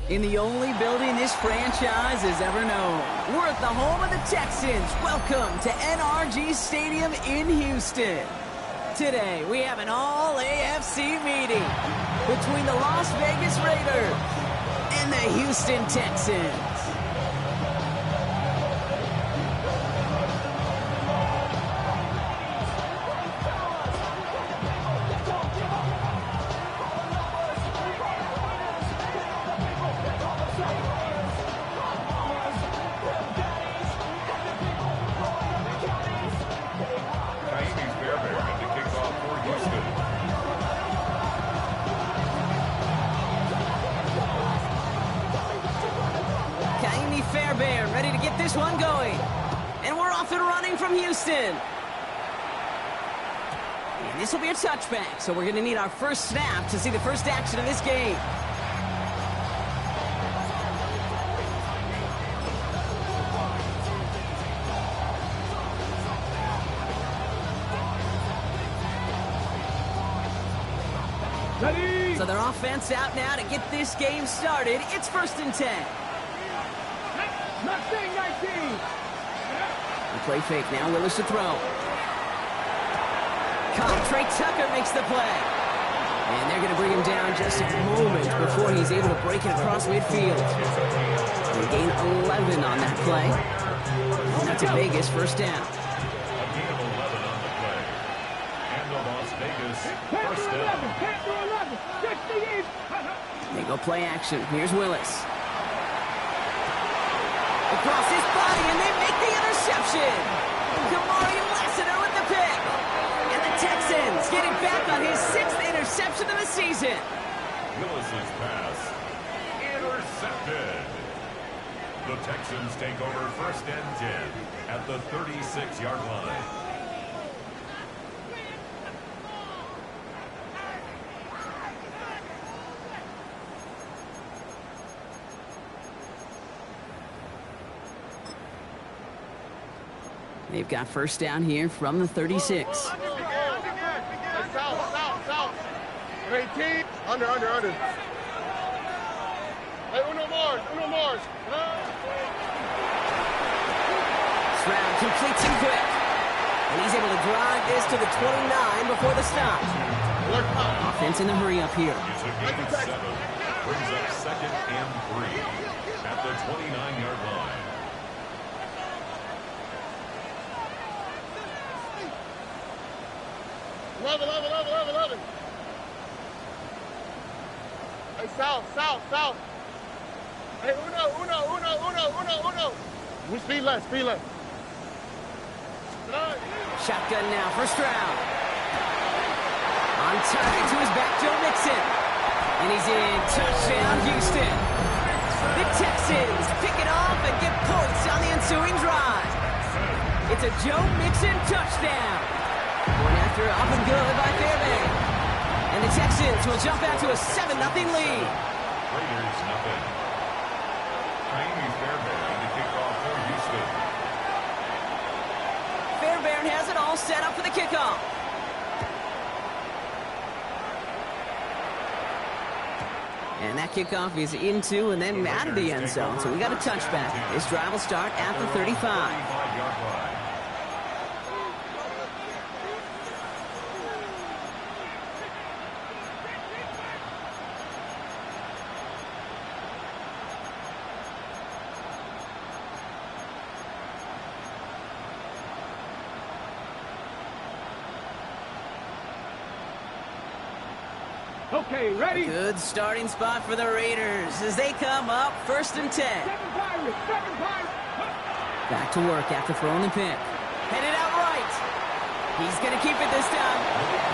In the only building this franchise has ever known. We're at the home of the Texans. Welcome to NRG Stadium in Houston. Today, we have an all-AFC meeting between the Las Vegas Raiders and the Houston Texans. Ready to get this one going. And we're off and running from Houston. And this will be a touchback, so we're going to need our first snap to see the first action of this game. Ready. So their offense out now to get this game started. It's 1st and 10. The play fake now. Willis to throw. Trey Tucker makes the play. And they're going to bring him down just a moment before he's able to break it across midfield. They gain 11 on that play. And that's a Vegas first down. A gain of 11 on the play. And the Las Vegas first down. They go play action. Here's Willis. Across his body, and they make the interception. Kamari Lassiter with the pick. And the Texans getting back on his 6th interception of the season. Willis's pass intercepted. The Texans take over 1st and 10 at the 36-yard line. They've got first down here from the 36. South. 18. Under. Hey, uno more. Stroud completes him quick. And he's able to drive this to the 29 before the stop. Offense in the hurry up here. It's a gain of 7. Brings up 2nd and 3 at the 29-yard line. Eleven. Hey, south. Hey, uno. We speed left. Shotgun now for Stroud. On target to his back, Joe Mixon. And he's in. Touchdown, Houston. The Texans pick it off and get points on the ensuing drive. It's a Joe Mixon touchdown. Going after up and good by Fairbairn. And the Texans will jump out to a 7-0 lead. Raiders nothing. Fairbairn to kick off for Houston. Fairbairn has it all set up for the kickoff. And that kickoff is into and then out of the end zone. So we got a touchback. This drive will start at the 35. Okay, ready? Good starting spot for the Raiders as they come up 1st and 10. Seven Pirates. Back to work after throwing the pick. Headed out right. He's going to keep it this time.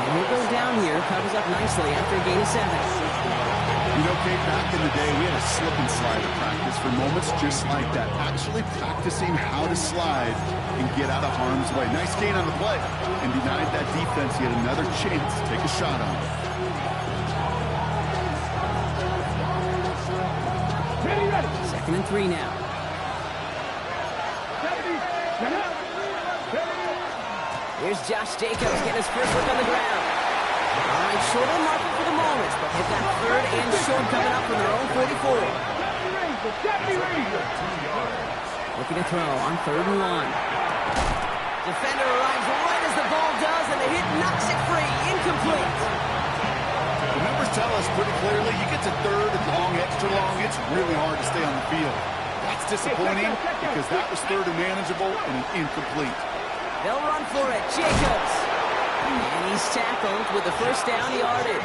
And he'll go down here, covers up nicely after a gain of 7. You know, Kate, back in the day, we had a slip and slide at practice for moments just like that. Actually practicing how to slide and get out of harm's way. Nice gain on the play. And denied that defense yet another chance to take a shot on it. Second and 3 now. Here's Josh Jacobs getting his first look on the ground. All right, short on market for the moment, but they've got third and short coming up from their own 44. Looking to throw on 3rd and 1. Defender arrives right as the ball does, and the hit knocks it free. Incomplete. The numbers tell us pretty clearly, you get to 3rd and long, extra long, it's really hard to stay on the field. That's disappointing because that was 3rd and manageable and an incomplete. They'll run for it. Jacobs. And he's tackled with the first down yardage.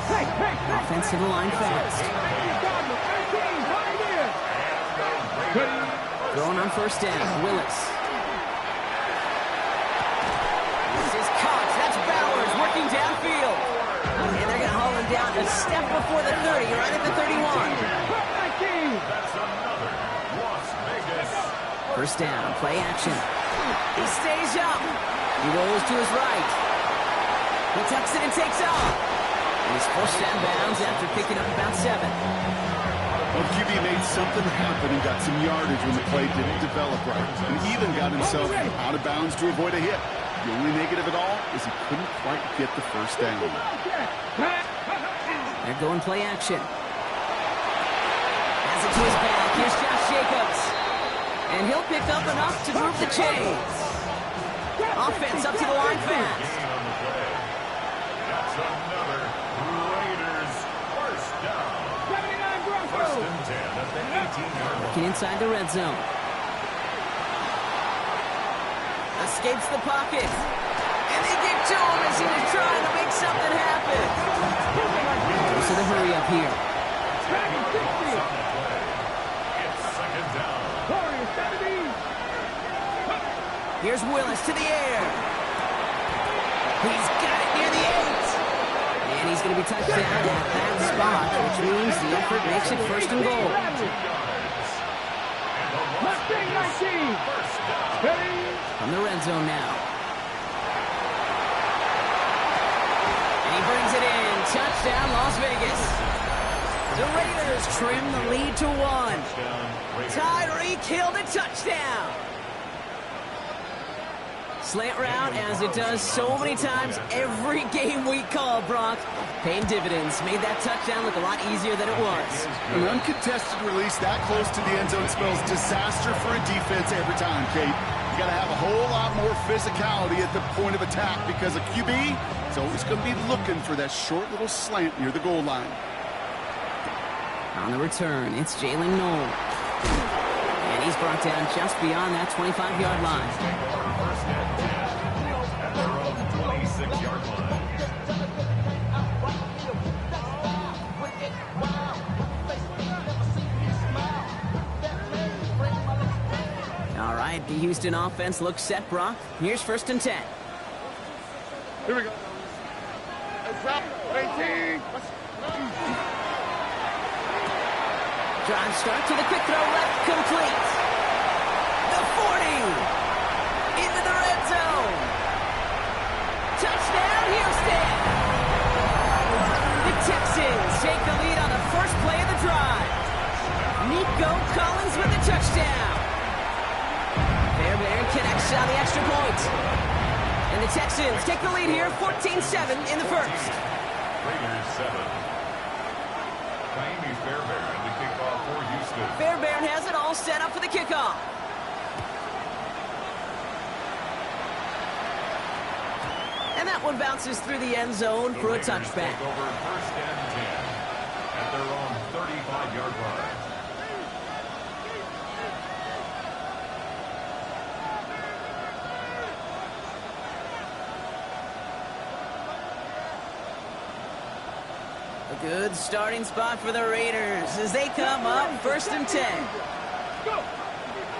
Offensive line fast. Throwing on 1st down. Willis. This is Cox. That's Bowers working downfield. And they're going to haul him down a step before the 30, right at the 31. First down. Play action. He stays up. He rolls to his right. He tucks it and takes off. And he's forced out of bounds after picking up about 7. Well, QB made something happen and got some yardage when the play didn't develop right. And even got himself out of bounds to avoid a hit. The only negative at all is he couldn't quite get the first down. They're going play action. Has it to his back. Here's Josh Jacobs. And he'll pick up enough to move the chains. Offense up to the line fast. That's another Raiders first down. 1st and 10 at the 18-yard line. Looking inside the red zone. Escapes the pocket. And they get to him as he was trying to make something happen. Goes to the hurry up here. It's 2nd down. Here's Willis to the air. He's got it near the 8. And he's going to be touched down at that spot, which means the effort makes it 1st and goal. From the red zone now. And he brings it in. Touchdown, Las Vegas. The Raiders trim the lead to 1. Tyreek Hill to touchdown. Slant route, as it does so many times every game we call, Brock. Paying dividends. Made that touchdown look a lot easier than it was. An uncontested release that close to the end zone spells disaster for a defense every time, Kate. You got to have a whole lot more physicality at the point of attack because a QB is always going to be looking for that short little slant near the goal line. On the return, it's Jalen Noel. And he's brought down just beyond that 25-yard line. At their own 26-yard line. All right, the Houston offense looks set, Brock. Here's 1st and 10. Here we go. Drop 18. Drive start to the quick throw left, complete. The 40. Into the red zone. Touchdown, Houston. The Texans take the lead on the first play of the drive. Nico Collins with the touchdown. Fairbairn connects on the extra point. And the Texans take the lead here, 14-7 in the first. Raiders 7. Miami Fairbairn to kick off for Houston. Fairbairn has it all set up for the kickoff. And that one bounces through the end zone for a touchback. Take over 1st and 10 at their own 35-yard line. A good starting spot for the Raiders as they come up 1st and 10.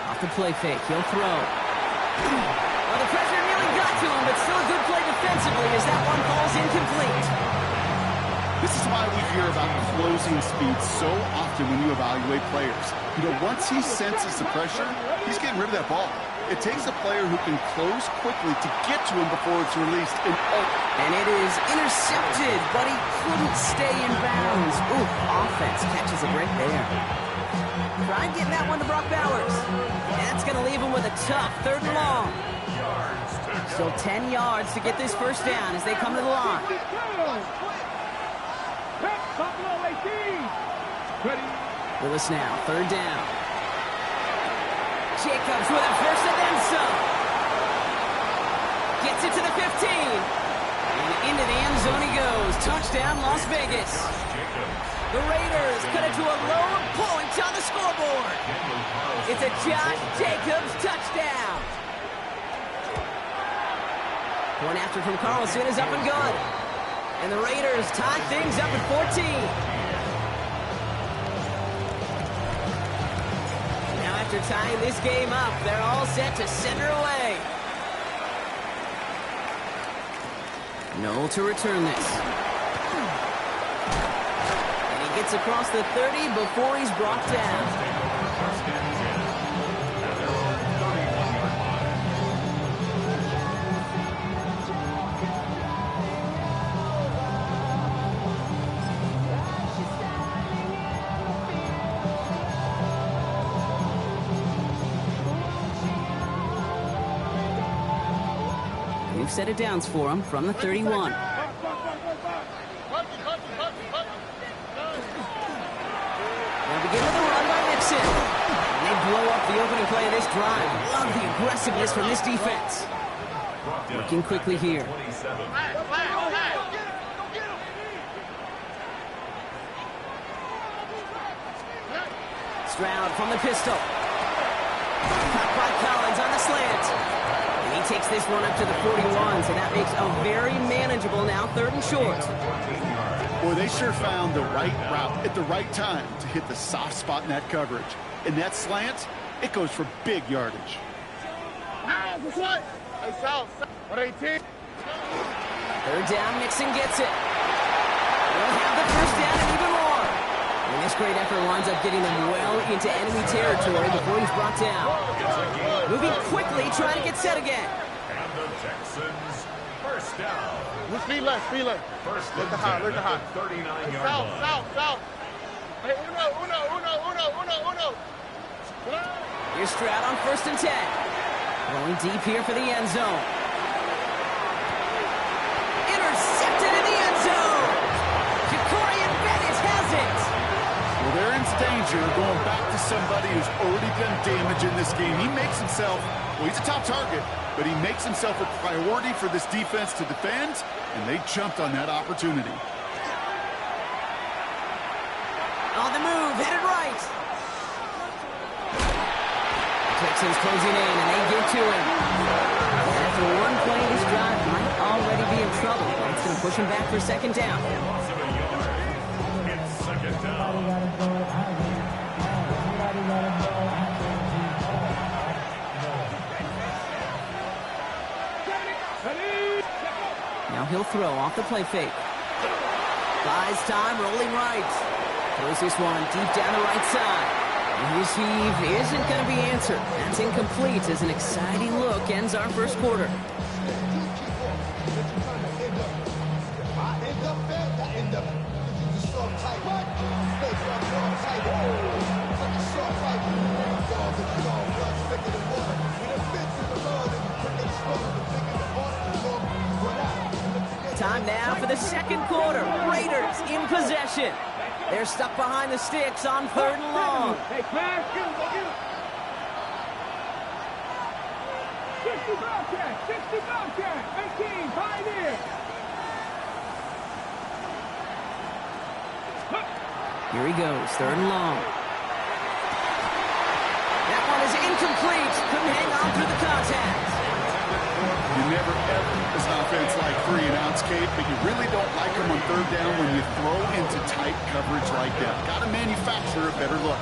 Off the play fake, he'll throw. Well, the pressure nearly got to him, but still a good play defensively as that one falls incomplete. This is why we hear about closing speed so often when you evaluate players. You know, once he senses the pressure, he's getting rid of that ball. It takes a player who can close quickly to get to him before it's released. And it is intercepted, but he couldn't stay in bounds. Ooh, offense catches a break there. Tried getting that one to Brock Bowers. That's going to leave him with a tough 3rd and long. Still 10 yards to get this first down as they come to the line. Willis now, 3rd down. Jacobs with a first and then some. Gets it to the 15. And into the end zone he goes. Touchdown, Las Vegas. The Raiders cut it to a low point on the scoreboard. It's a Josh Jacobs touchdown. Point after from Carlson is up and good. And the Raiders tie things up at 14. Now after tying this game up, they're all set to send her away. Noel to return this. And he gets across the 30 before he's brought down. Set it downs for him from the 31. Now begin with a run by Nixon. And they blow up the opening play of this drive. Love the aggressiveness from this defense. Working quickly here. Stroud from the pistol. Caught by Collins on the slant. He takes this one up to the 41, so that makes a very manageable now 3rd and short. Boy, they sure found the right route at the right time to hit the soft spot in that coverage. And that slant, it goes for big yardage. 3rd down, Nixon gets it. They'll have the first down and even more. And this great effort winds up getting them well into enemy territory before he's brought down. Moving quickly, trying to get set again. And the Texans first down. Speed left. First Look the high. 39-yard South. Hey, uno. Here's Stroud on 1st and 10. Going deep here for the end zone. Intercepted in the end zone. Jacorian Bennett has it. Well, they're in danger going back to somebody who's already done damage in this game. He makes himself, well, he's a top target, but he makes himself a priority for this defense to defend, and they jumped on that opportunity. On the move, headed right. Texans closing in, and they get to him. After one play, this drive might already be in trouble. It's going to push him back for 2nd down. It's 2nd down. Now he'll throw off the play fake. Buys time, rolling right. Throws this one deep down the right side. And his heave isn't going to be answered. That's incomplete as an exciting look ends our first quarter. Time now for the 2nd quarter. Raiders in possession. They're stuck behind the sticks on 3rd and long. Hey, class, go get him. 60 Bobcat, 18, Pioneer. Here he goes, 3rd and long. That one is incomplete. Couldn't hang on through the contact. You never ever, as an offense, like 3-and-outs, Kate, but you really don't like them on 3rd down when you throw into tight coverage like that. Got to manufacture a better look.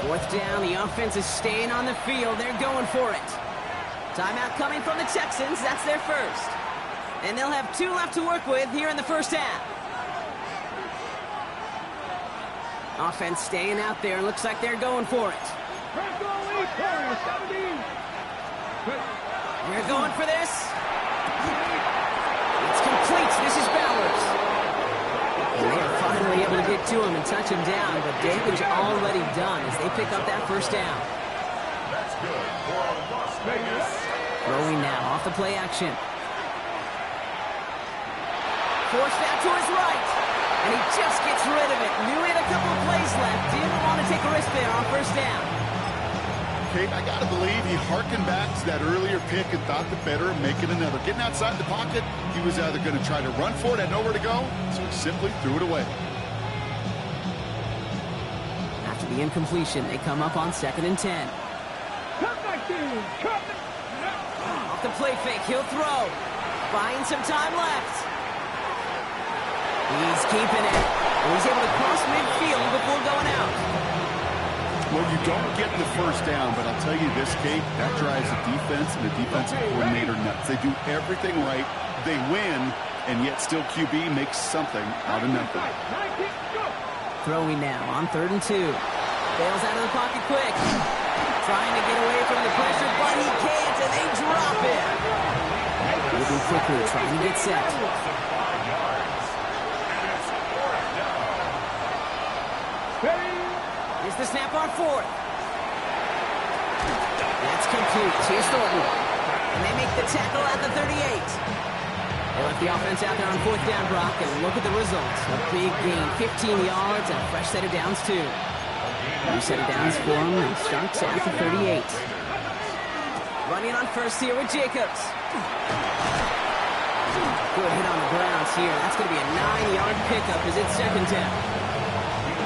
4th down, the offense is staying on the field. They're going for it. Timeout coming from the Texans. That's their first. And they'll have 2 left to work with here in the first half. Offense staying out there. Looks like they're going for it. They're going for this. It's complete. This is Bowers. And they are finally able to get to him and touch him down, but damage already done as they pick up that first down. That's good for Las Vegas. Throwing now off the play action. Forced out to his right. And he just gets rid of it. Knew he had a couple of plays left. Didn't want to take a risk there on first down. Kate, I got to believe he harkened back to that earlier pick and thought the better of making another. Getting outside the pocket, he was either going to try to run for it, had nowhere to go, so he simply threw it away. After the incompletion, they come up on 2nd and 10. Off the play fake, he'll throw. Buying some time left. He's keeping it. And he's able to cross midfield before going out. Well, you don't get the first down, but I'll tell you this, Kate, that drives the defense and the defensive coordinator nuts. They do everything right. They win, and yet still QB makes something out of nothing. Throwing now on 3rd and 2. Bails out of the pocket quick. Trying to get away from the pressure, but he can't, and they drop it. Moving quickly, trying to get set. Here's the snap on 4th. That's complete. Here's Thornton. And they make the tackle at the 38. They left the offense out there on 4th down, Brock, and look at the results. A big gain, 15 yards, and a fresh set of downs, too. New set of downs for him, and starts at the 38. Running on first here with Jacobs. Good hit on the grounds here. That's going to be a 9-yard pickup as it's 2nd down.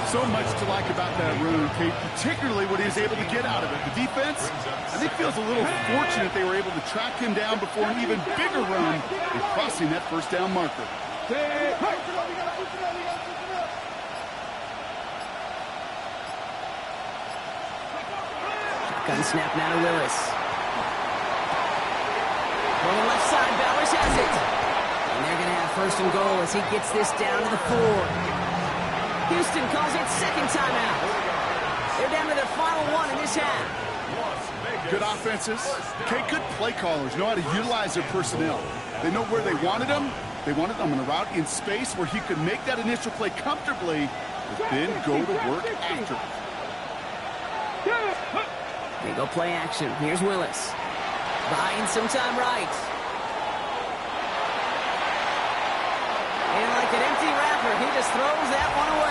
So much to like about that run, Kate, particularly what he was able to get out of it. The defense, I think, feels a little fortunate they were able to track him down before an even bigger run in crossing that first down marker. Shotgun snap now to Willis. Rolling left side, Bowers has it. And they're going to have 1st and goal as he gets this down to the 4. Houston calls it 2nd timeout. They're down to their final 1 in this half. Good offenses. Okay, good play callers know how to utilize their personnel. They know where they wanted them. They wanted them on a route in space where he could make that initial play comfortably, but then go to work after. They go play action. Here's Willis. Buying some time right. And like an empty wrapper, he just throws that one away.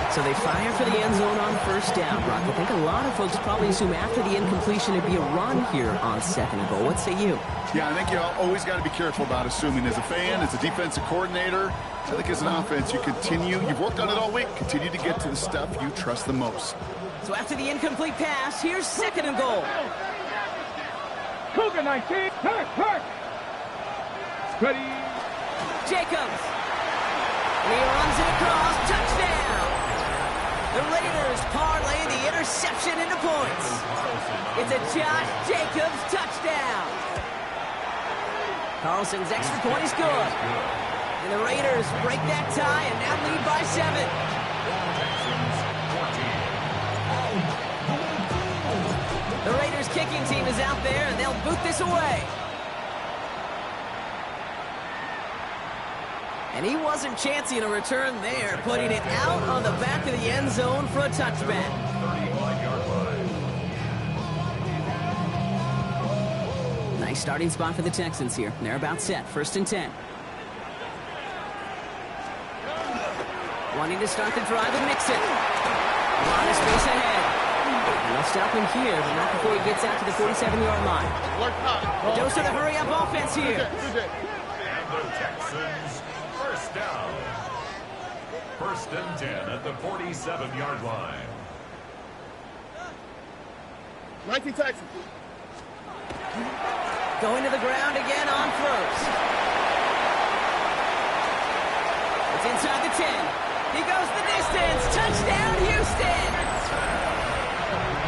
So they fire for the end zone on 1st down, Brock. I think a lot of folks probably assume after the incompletion it'd be a run here on 2nd and goal. What say you? Yeah, I think you always got to be careful about assuming. As a fan, as a defensive coordinator, I think as an offense, you've worked on it all week. Continue to get to the stuff you trust the most. So after the incomplete pass, here's 2nd and goal. Cougar 19, Kirk. Ready. Jacobs. And he runs it across. Touchdown. The Raiders parlay the interception into points. It's a Josh Jacobs touchdown. Carlson's extra point is good. And the Raiders break that tie and now lead by 7. The Raiders kicking team is out there and they'll boot this away. And he wasn't chancing a return there, putting it out on the back of the end zone for a touchback. 35-yard line. Nice starting spot for the Texans here. They're about set. 1st and 10. Wanting to start the drive with Mixon. A lot of space ahead. And they'll stop him here, but not before he gets out to the 47-yard line. A dose of the hurry-up offense here. And the Texans, 1st down. 1st and 10 at the 47-yard line. 19 Texans. Going to the ground again on 1st. It's inside the 10. He goes the distance. Touchdown, Houston.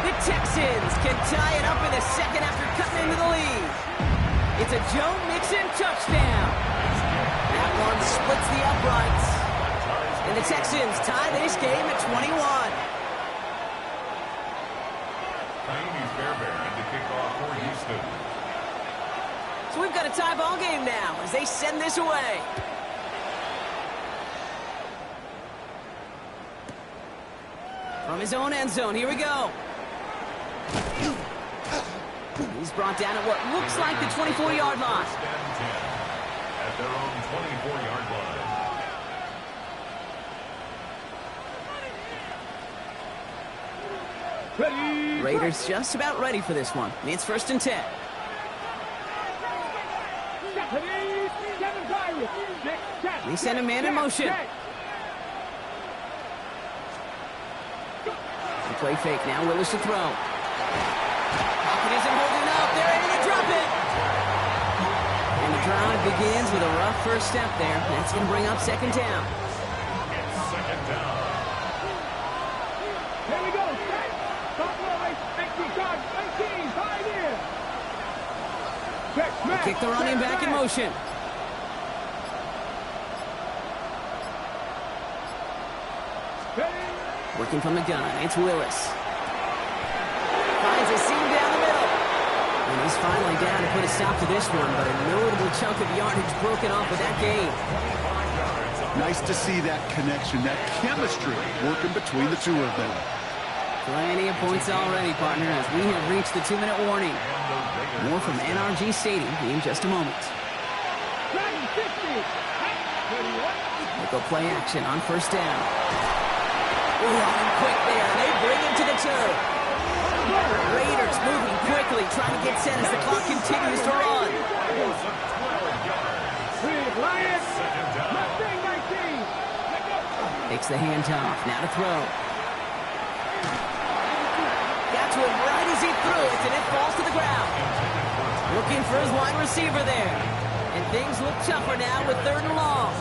The Texans can tie it up in the second after cutting into the lead. It's a Joe Mixon touchdown. That one splits the uprights. And the Texans tie this game at 21. Miami Fairbairn to kick off for Houston. So we've got a tie ball game now as they send this away. From his own end zone, here we go. He's brought down at what looks like the 24-yard line. First and 10 at their own 24-yard line. Ready. Raiders just about ready for this one. It's first and 10. They send a man in motion. The play fake now. Willis to throw. Pocket isn't holding up. They're able to drop it. And the drive begins with a rough first step there. That's going to bring up second down. It's second down. Here we go. Stop rolling. 19 yards. 19. 5 in. They kick the running back in motion. Working from the gun, it's Willis. Finds a seam down the middle. And he's finally down to put a stop to this one, but a notable chunk of yardage broken off with that game. Nice to see that connection, that chemistry working between the two of them. Plenty of points already, partner, as we have reached the 2-minute warning. More from NRG Stadium in just a moment. They go play action on first down. Running quick there, and they bring him to the turf. Raiders moving quickly, trying to get set as the clock continues to run. Takes the handoff, now to throw. Got to him right as he threw it, and it falls to the ground. Looking for his wide receiver there. And things look tougher now with 3rd and long.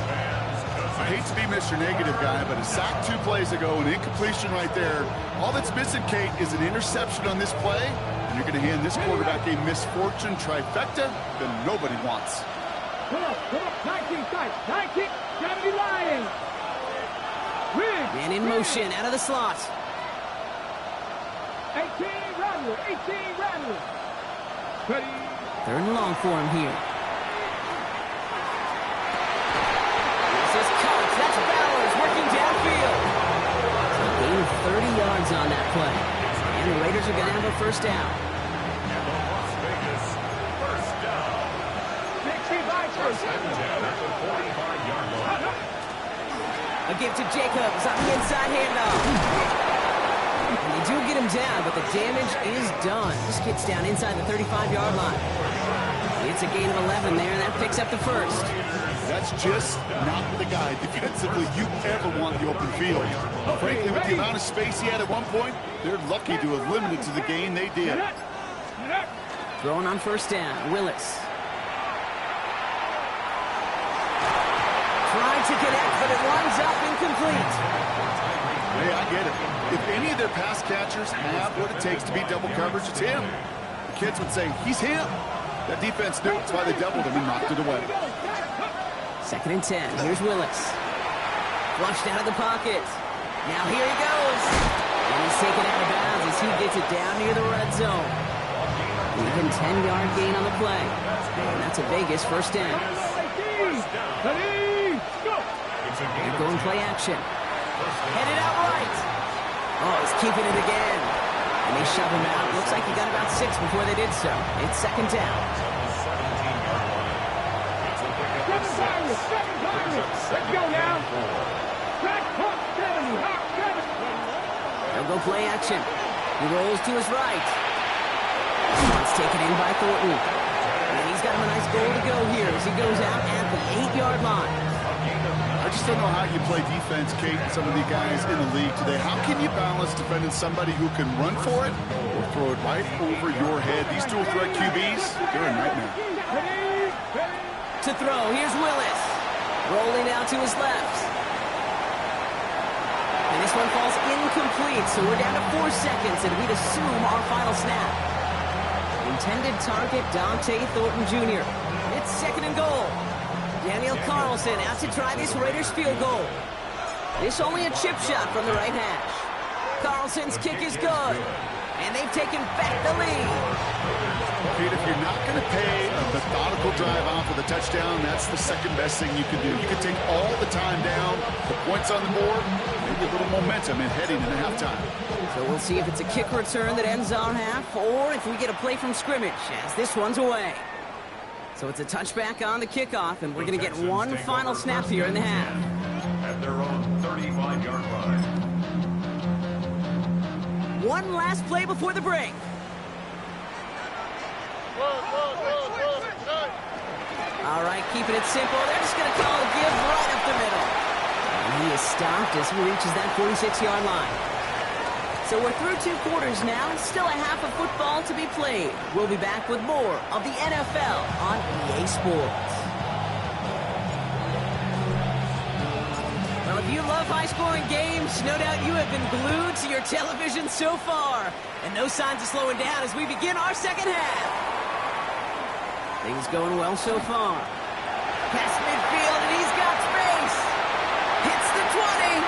I hate to be Mr. Negative guy, but a sack 2 plays ago, an incompletion right there. All that's missing, Kate, is an interception on this play, and you're going to hand this quarterback a misfortune trifecta that nobody wants. Come on, 19 side, 19, gotta be lying. Man in motion, out of the slot. 18 Rattler, 18 Rattler. Ready. 3rd and long for him here. That's Bowers working downfield. So a gain of 30 yards on that play. And the Raiders are going to have a first down. And the Las Vegas first down. 65 First and 10 at the 45-yard line. A give to Jacobs on the inside handoff. And they do get him down, but the damage is done. This gets down inside the 35-yard line. It's a gain of 11 there, and that picks up the first. That's just not the guy defensively you ever want the open field. Frankly, with the amount of space he had at one point, they're lucky to have limited to the gain they did. Throwing on first down, Willis. Trying to connect, but it runs up incomplete. Hey, I get it. If any of their pass catchers have what it takes to beat double coverage, it's him. The kids would say, he's him. That defense knew it's why they doubled him and knocked it away. 2nd and 10. Here's Willis. Flushed out of the pocket. Now here he goes. And he's taken out of bounds as he gets it down near the red zone. Even 10-yard gain on the play. And that's a Vegas first down. And going play action. Headed out right. Oh, he's keeping it again. And they shove him out. Looks like he got about 6 before they did so. It's second down. Let's go now. Back hook 70. They'll go play action. He rolls to his right. It's taken in by Thornton. And he's got him a nice goal to go here as he goes out at the 8-yard line. I just don't know how you play defense, Kate, and some of the guys in the league today. How can you balance defending somebody who can run for it or throw it right over your head? These dual threat QBs, they're a nightmare. To throw, here's Willis. Rolling out to his left. And And this one falls incomplete, so we're down to 4 seconds, and we'd assume our final snap. Intended target, Dante Thornton Jr. It's 2nd and goal. Daniel Carlson out to try this Raiders field goal. This only a chip shot from the right hash. Carlson's kick is good, and they've taken back the lead. Pete, if you're not going to pay a methodical drive off with a touchdown, that's the second best thing you can do. You can take all the time down, the points on the board, maybe a little momentum in heading into halftime. So we'll see if it's a kick return that ends our half, or if we get a play from scrimmage, as this one's away. So it's a touchback on the kickoff, and we're going to get one final snap here in the half. At their own 35-yard line. One last play before the break. All right, keeping it simple. They're just going to call a give right up the middle. And he is stopped as he reaches that 46-yard line. So we're through 2 quarters now. Still a half of football to be played. We'll be back with more of the NFL on EA Sports. Well, if you love high-scoring games, no doubt you have been glued to your television so far. And no signs of slowing down as we begin our second half. Things going well so far. Past midfield, and he's got space. Hits the 20.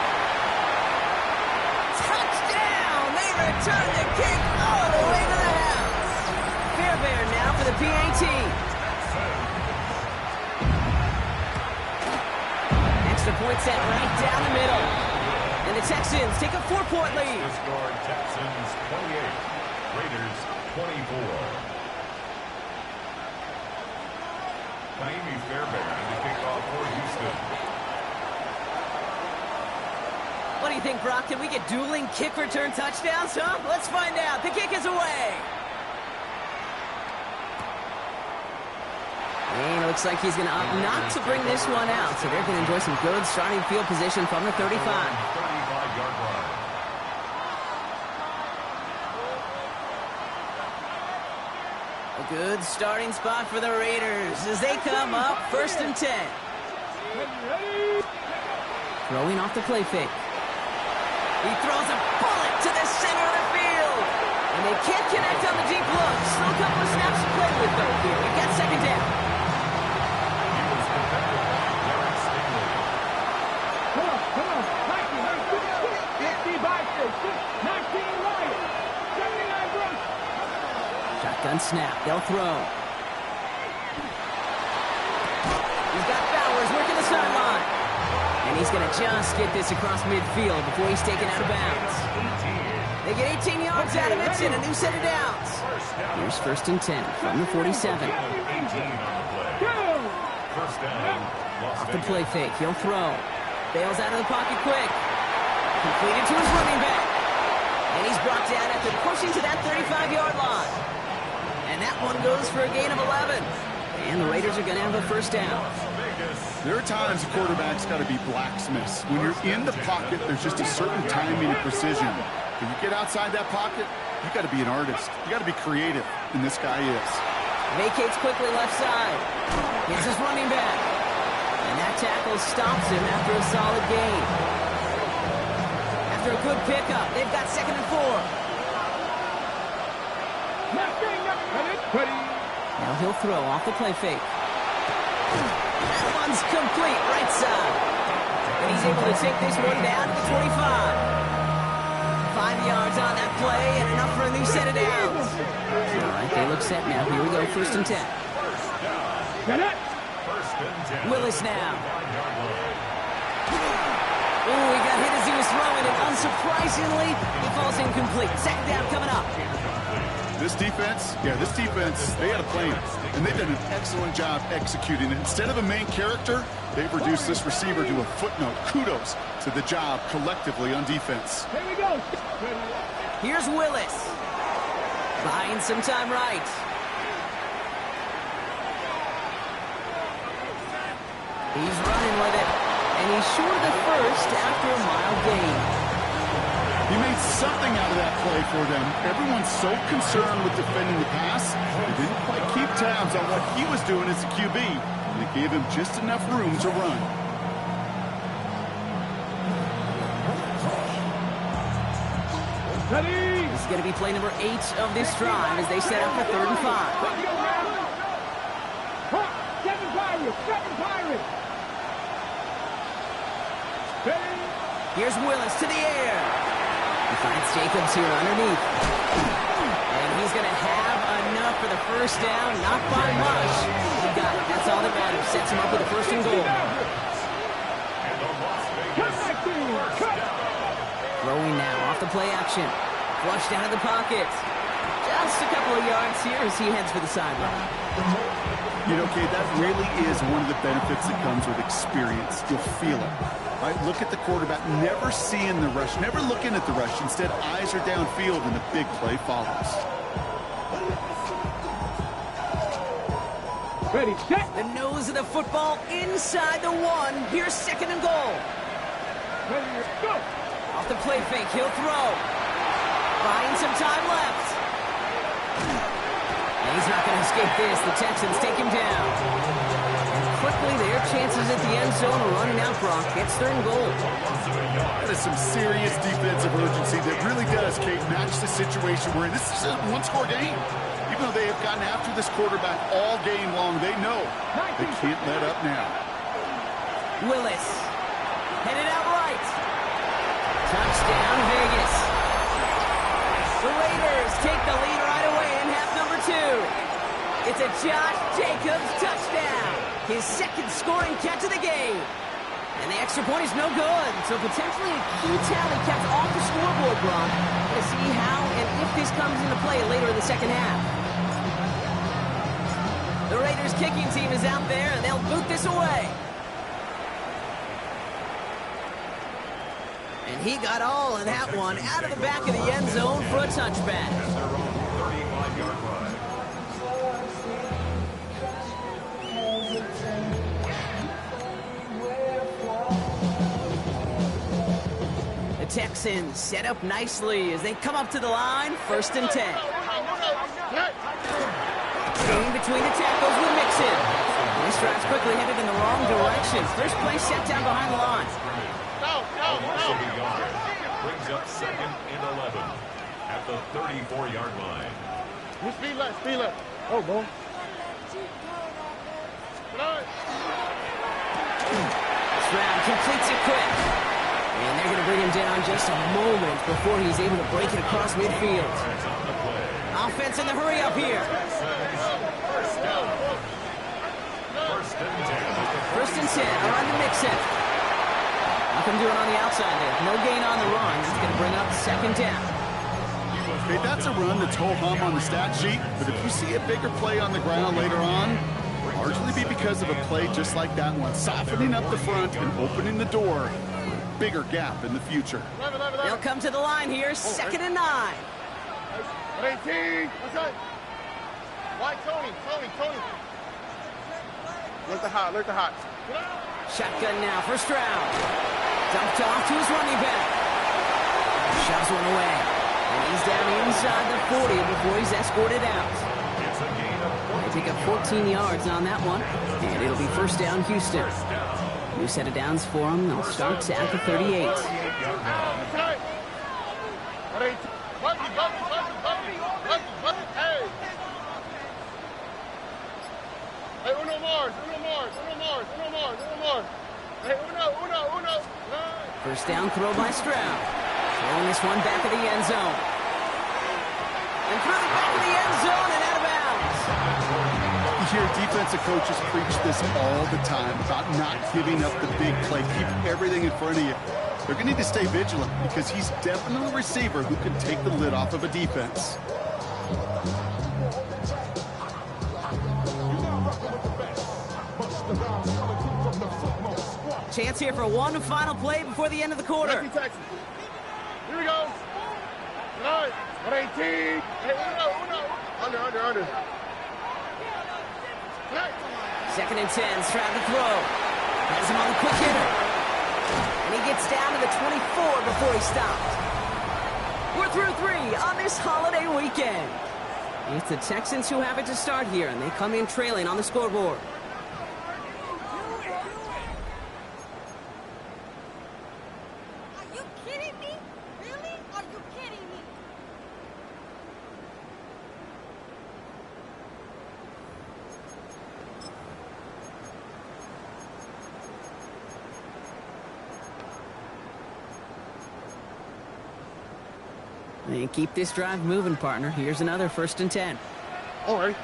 Touchdown! They return the kick all the way to the house. Fairbairn now for the PAT. Extra point set right down the middle. And the Texans take a 4-point lead. The score, Texans 28, Raiders 24. Naomi Fairbairn to kick off for Houston. What do you think, Brock? Can we get dueling kick return touchdowns, huh? Let's find out. The kick is away. And it looks like he's going to opt not to bring this one out. So they're going to enjoy some good starting field position from the 35. 35-yard line. A good starting spot for the Raiders as they come up 1st and 10. Throwing off the play fake. He throws a bullet to the center of the field. And they can't connect on the deep look. Still a couple of snaps to play with, though, here. We've got 2nd down. He was defended by Derek Stingley. Come on. 50 by 19 right. 79 Brooks. Shotgun snap. They'll throw. He's got Bowers working the sideline. And he's going to just get this across midfield before he's taken out of bounds. They get 18 yards out of it and a new set of downs. Here's 1st and 10 from the 47. 18 on the play. First down, Las Off the Vegas. play fake. He'll throw. Bails out of the pocket quick. Completed to his running back. And he's brought down after pushing to that 35-yard line. And that one goes for a gain of 11. And the Raiders are going to have a 1st down. There are times a quarterback's got to be blacksmiths. When you're in the pocket, there's just a certain timing and precision. When you get outside that pocket, you got to be an artist. You got to be creative, and this guy is. Vacates quickly left side. Here's his running back. And that tackle stops him after a solid gain. After a good pickup, they've got 2nd and 4. Now he'll throw off the play fake. That one's complete right side. And he's able to take this one down to the 25. 5 yards on that play and enough for a new set of downs. All right, they look set now. Here we go, 1st and 10. Willis now. Oh, he got hit as he was throwing, and unsurprisingly, he falls incomplete. 2nd down coming up. This defense, they had a plan, and they've done an excellent job executing it. Instead of a main character, they've reduced this receiver to a footnote. Kudos to the job collectively on defense. Here we go. Here's Willis. Buying some time right. He's running with it, and he's short of the 1st after a mild gain. He made something out of that play for them. Everyone's so concerned with defending the pass, they didn't quite keep tabs on what he was doing as a QB. And it gave him just enough room to run. Ready? This is going to be play number 8 of this drive as they set up for 3rd and 5. Seven Pirates. Ready? Here's Willis to the air. He finds Jacobs here underneath. And he's going to have enough for the first down. Not by much. He got it. That's all that matters. Sets him up with a 1st and goal. Throwing now off the play action. Flushed out of the pocket. Just a couple of yards here as he heads for the sideline. You know, Kate, that really is one of the benefits that comes with experience. You'll feel it. Right, look at the quarterback, never seeing the rush, never looking at the rush. Instead, eyes are downfield, and the big play follows. Ready, set. The nose of the football inside the 1. Here's 2nd and goal. Ready, go. Off the play fake, he'll throw. Buying some time left. And he's not going to escape this. The Texans take him down. And quickly, their chances at the end zone are running out, Brock. It's 3rd and goal. That is some serious defensive urgency that really does, Kate, match the situation we're in. This is a one-score game. Even though they have gotten after this quarterback all game long, they know they can't let up now. Willis. Headed out right. Touchdown, Vegas. The Raiders take the lead right away in half number 2. It's a Josh Jacobs touchdown. His 2nd scoring catch of the game. And the extra point is no good. So potentially a key tally kept off the scoreboard, Brock. To see how and if this comes into play later in the 2nd half. The Raiders kicking team is out there and they'll boot this away. And he got all of that one out of the back of the end zone for a touchback. At their own 35-yard line. The Texans set up nicely as they come up to the line, 1st and 10. Game between the tackles with Mixon. This drive's quickly headed in the wrong direction. First play set down behind the line. Brings up 2nd and 11 at the 34-yard line. Speed left. Oh, boy. This round completes it quick. And they're going to bring him down just a moment before he's able to break it across midfield. Offense in the hurry up here. First down. 1st and 10. 1st and 10 around the Mixon. Nothing doing on the outside there. No gain on the run. It's going to bring up 2nd down. Okay, that's a run that's ho-hum on the stat sheet, but if you see a bigger play on the ground later on, largely be because of a play just like that one, softening up the front and opening the door for a bigger gap in the future. They'll come to the line here, 2nd and 9. 18. What's that? Why, Tony. Look the hot. Shotgun now, 1st round. Dumped off to his running back. Shoves one away. And he's down inside the 40 before he's escorted out. It's a gain of They pick up 14 yards on that one. And it'll be 1st down, Houston. New set of downs for them. They'll start at the 38. Hey, uno more. Hey, uno. 1st down throw by Stroud. Throwing this one back of the end zone. And through the back of the end zone and out of bounds. You hear defensive coaches preach this all the time about not giving up the big play. Keep everything in front of you. They're going to need to stay vigilant because he's definitely a receiver who can take the lid off of a defense. Chance here for one final play before the end of the quarter. Here we go. 118. Hey, uno. Under. 2nd and 10, Stroud to throw. Has him on the quick hitter. And he gets down to the 24 before he stopped. We're through 3 on this holiday weekend. It's the Texans who have it to start here, and they come in trailing on the scoreboard. Are you kidding me? Really? Are you kidding me? And keep this drive moving, partner. Here's another 1st and 10. All right.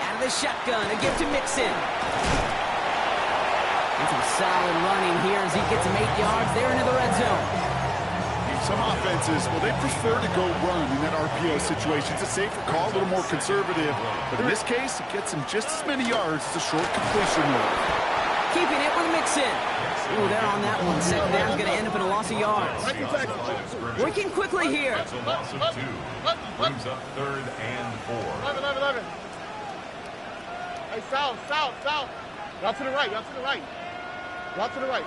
Out of the shotgun, a give to Mixon. And some solid running here as he gets him 8 yards there into the red zone. Some offenses, well, they prefer to go run in that RPO situation. It's a safer call, a little more conservative. But in this case, it gets him just as many yards as a short completion move. Keeping it with Mixon. Ooh, they're on that one. Second down's going to end up in a loss of yards. Working quickly here. That's a loss of 2. Brings up 3rd and 4. 11. Hey, south. Route to the right. Route to the right.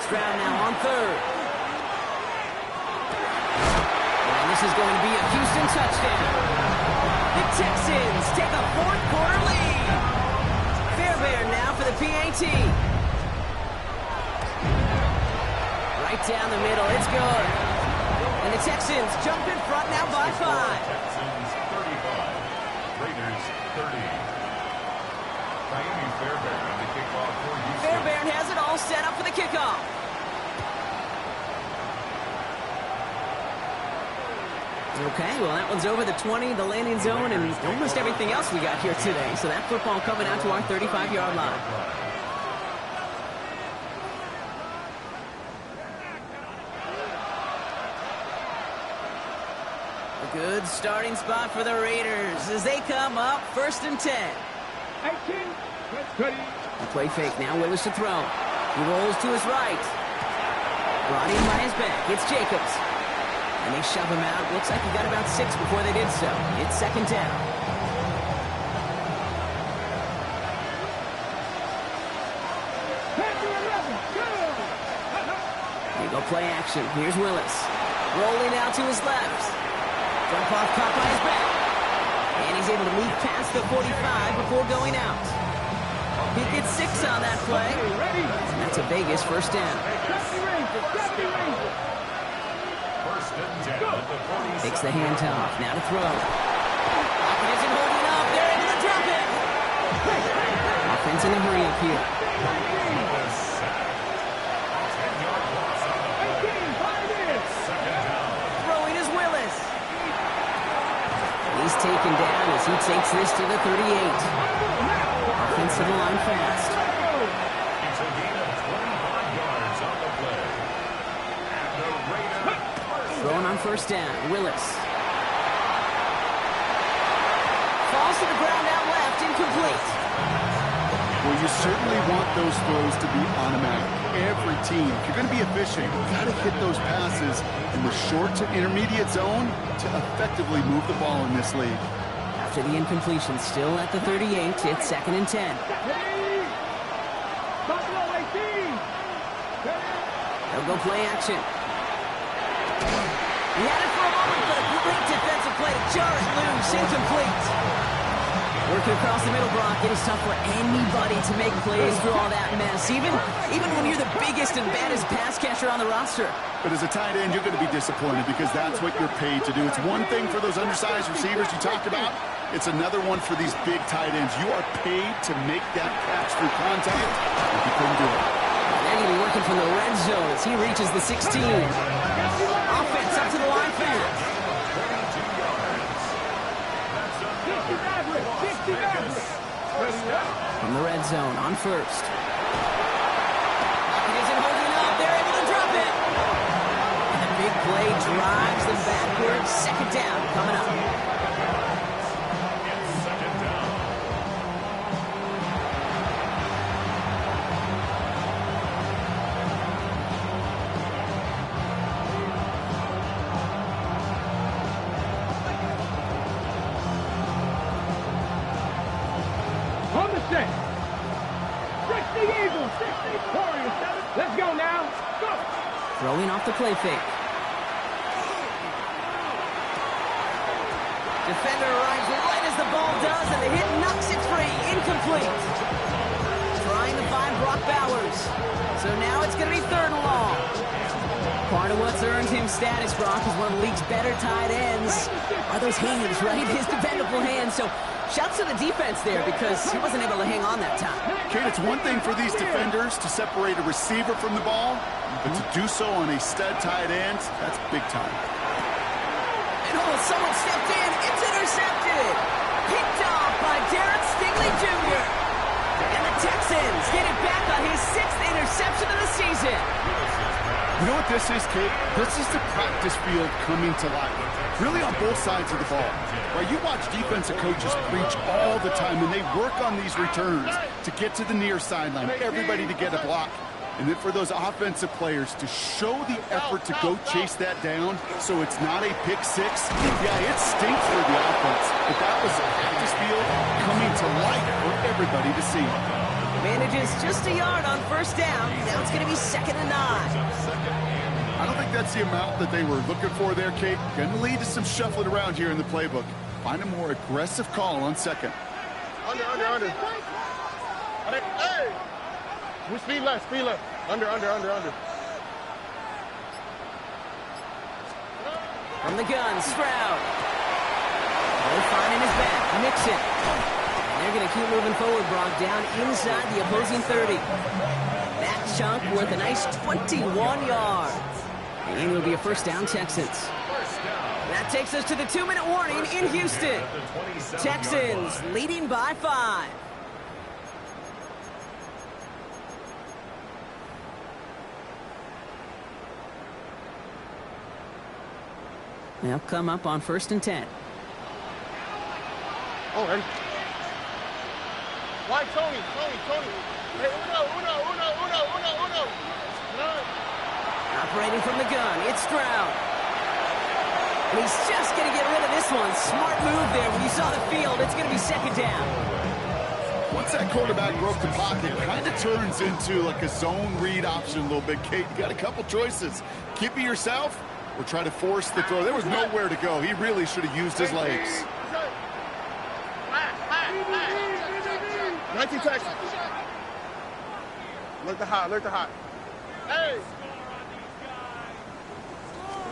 Stroud now on 3rd. And this is going to be a Houston touchdown. The Texans take a 4th quarter lead. Fairbairn now for the PAT. Right down the middle, it's good. And the Texans jump in front now by 5. Texans 35. Raiders 30. Miami Fairbairn on the kickoff for Houston. Fairbairn has it all set up for the kickoff. Okay, well, that one's over the 20, the landing zone, and almost everything else we got here today. So that football coming out to our 35-yard line. A good starting spot for the Raiders as they come up 1st and 10. 18. Ready. The play fake, now Willis to throw. He rolls to his right. Brought in by his back, it's Jacobs. And they shove him out. Looks like he got about 6 before they did so. It's 2nd down. There you go, play action. Here's Willis. Rolling out to his left. Jump off caught by his back. And he's able to move past the 45 before going out. He gets 6 on that play. And that's a Vegas 1st down. Takes the handoff. Now to throw. Pocket isn't holding up. They're able to drop it. Offense in a hurry up here. Throwing is Willis. He's taken down as he takes this to the 38. Offensive line fast. It's a gain of 25 yards on the play. And the Raiders Throwing on 1st down. Willis. Falls to the ground out left. Incomplete. Well, you certainly want those throws to be automatic. Every team, if you're going to be efficient, you've got to hit those passes in the short to intermediate zone to effectively move the ball in this league. After the incompletion, still at the 38, it's 2nd and 10. They'll go play action. He had it for a moment, but a great defensive play to jar it loose, incomplete. Working across the middle, Brock, it is tough for anybody to make plays through all that mess, even when you're the biggest and baddest pass catcher on the roster. But as a tight end, you're going to be disappointed because that's what you're paid to do. It's one thing for those undersized receivers you talked about. It's another one for these big tight ends. You are paid to make that catch through contact, and you couldn't do it. They're going to be working from the red zone as he reaches the 16. Offense up to the line fast. From the red zone on 1st. It isn't holding up. They're able to drop it. And the big play drives them backwards. 2nd down coming up. Let's go now. Go. Throwing off the play fake. Defender arrives right as the ball does, and the hit knocks it free. Incomplete. Trying to find Brock Bowers. So now it's going to be 3rd and long. Part of what's earned him status, Brock, is one of the league's better tight ends. Are those hands, right? His dependable hands. So Shouts to the defense there because he wasn't able to hang on that time. Kate, it's one thing for these defenders to separate a receiver from the ball, but to do so on a stud tight end, that's big time. And someone stepped in. It's intercepted. Picked off by Derek Stingley Jr. And the Texans get it back on his 6th interception of the season. You know what this is, Kate? This is the practice field coming to life. Really on both sides of the ball. Right, you watch defensive coaches preach all the time, and they work on these returns to get to the near sideline, everybody to get a block. And then for those offensive players to show the effort to go chase that down so it's not a pick six. Yeah, it stinks for the offense, but that was the practice field coming to life for everybody to see. Manages just a yard on first down. Now it's going to be 2nd and 9. I don't think that's the amount that they were looking for there, Kate. Going to lead to some shuffling around here in the playbook. Find a more aggressive call on 2nd. Under. Hey! Speed left. Under. From the gun, Stroud. Finding his back, Mixon. And they're going to keep moving forward, Brock, down inside the opposing 30. That chunk worth a nice 21 yards. And it will be a first down, Texans. That takes us to the 2-minute warning in Houston. Texans leading by 5. They'll come up on 1st and 10. Oh, ready? Why, Tony? Hey, uno. Operating from the gun, it's Stroud. And he's just going to get rid of this one. Smart move there. When you saw the field, it's going to be 2nd down. Once that quarterback broke the pocket, it kind of turns into like a zone read option a little bit, Kate. You got a couple choices. Keep it yourself or try to force the throw. There was nowhere to go. He really should have used his legs. 19 Texans. Look the hot. Hey!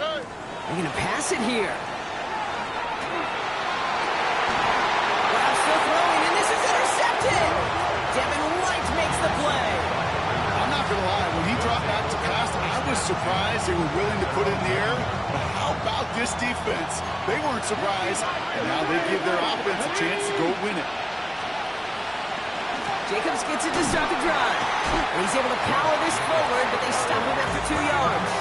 They're going to pass it here. Wow, still throwing, and this is intercepted. Devin White makes the play. I'm not going to lie. When he dropped back to pass, I was surprised they were willing to put it in the air. But how about this defense? They weren't surprised, and now they give their offense a chance to go win it. Jacobs gets it to start the drive. And he's able to power this forward, but they stop him after 2 yards.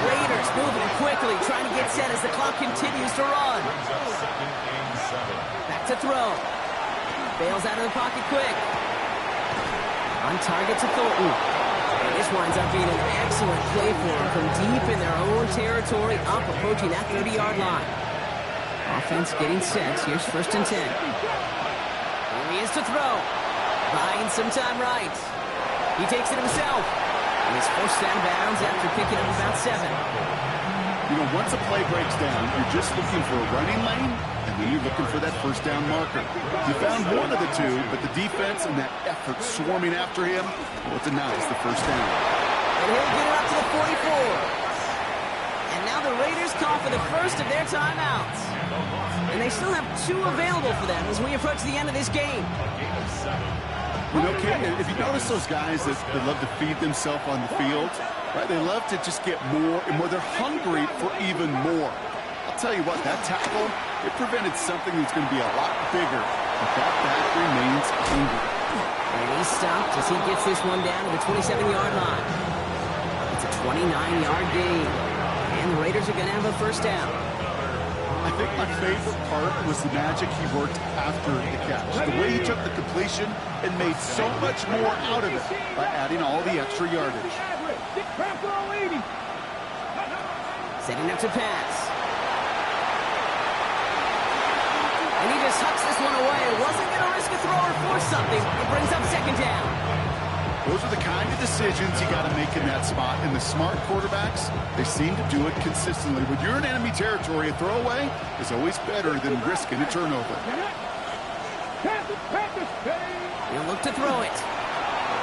Raiders moving quickly, trying to get set as the clock continues to run. Back to throw. Bails out of the pocket quick. On target to Thornton. And this winds up being an excellent play for him from deep in their own territory, up approaching that 30-yard line. Offense getting set. Here's 1st and 10. Here he is to throw. Buying some time right. He takes it himself. And he's forced out of bounds after picking up about 7. You know, once a play breaks down, you're just looking for a running lane, and then you're looking for that first down marker. You found one of the two, but the defense and that effort swarming after him, well, denies the first down. And he'll get it up to the 44. And now the Raiders call for the first of their timeouts. And they still have 2 available for them as we approach the end of this game. You know, Kate, if you notice those guys that love to feed themselves on the field, right? They love to just get more and more. They're hungry for even more. I'll tell you what, that tackle, it prevented something that's going to be a lot bigger. But that back remains hungry. And he's stopped as he gets this one down to the 27-yard line. It's a 29-yard gain. And the Raiders are going to have a first down. I think my favorite part was the magic he worked after the catch. The way he took the completion and made so much more out of it by adding all the extra yardage. Setting up to pass. And he just hucks this one away. Wasn't going to risk a throw or force something. It brings up 2nd down. Those are the kind of decisions you got to make in that spot. And the smart quarterbacks, they seem to do it consistently. When you're in enemy territory, a throwaway is always better than risking a turnover. He'll look to throw it.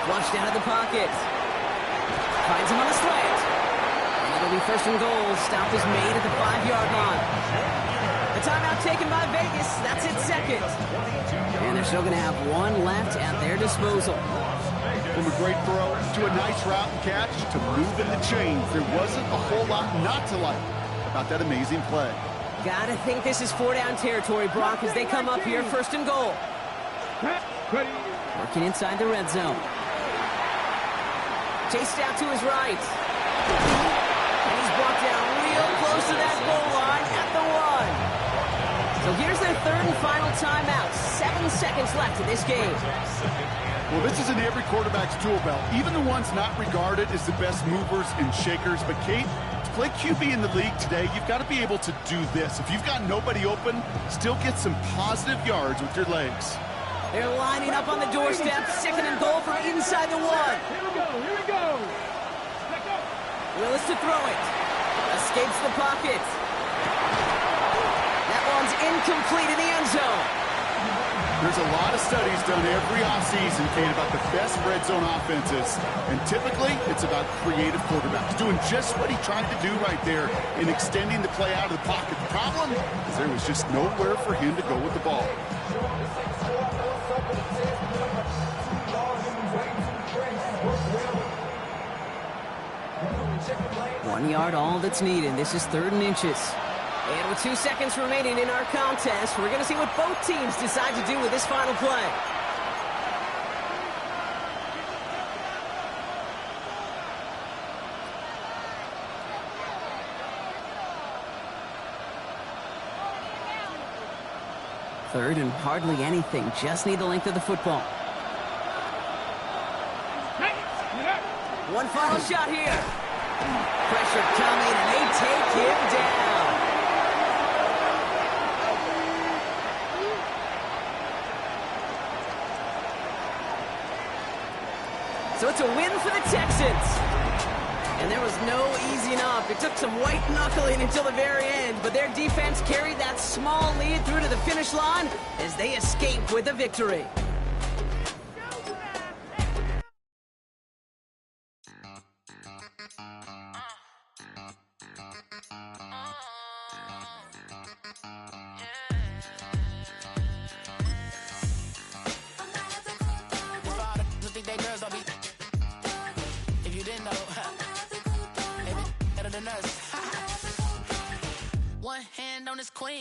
Flushed out of the pocket. Finds him on the slant. And it'll be 1st and goal. Stop is made at the 5-yard line. The timeout taken by Vegas. That's its second. And they're still going to have one left at their disposal. From a great throw to a nice route and catch to moving the chains, there wasn't a whole lot not to like about that amazing play. Gotta think this is 4-down territory, Brock, as they come up here first and goal. Working inside the red zone. Chased out to his right. And he's brought down real close to that goal line at the 1. So here's their third and final timeout. 7 seconds left in this game. Well, this is in every quarterback's tool belt, even the ones not regarded as the best movers and shakers. But, Kate, to play QB in the league today, you've got to be able to do this. If you've got nobody open, still get some positive yards with your legs. They're lining up on the doorstep. Second and goal from inside the 1. Here we go. Willis to throw it. Escapes the pocket. That one's incomplete in the end zone. There's a lot of studies done every offseason, Kate, about the best red zone offenses. And typically, it's about creative quarterbacks doing just what he tried to do right there in extending the play out of the pocket. The problem is there was just nowhere for him to go with the ball. 1 yard, all that's needed. This is 3rd and inches. And with 2 seconds remaining in our contest, we're going to see what both teams decide to do with this final play. Third and hardly anything. Just need the length of the football. One final shot here. Pressure coming, and they take him down. So it's a win for the Texans. And there was no easing up. It took some white knuckling until the very end, but their defense carried that small lead through to the finish line as they escape with a victory. One hand on his queen.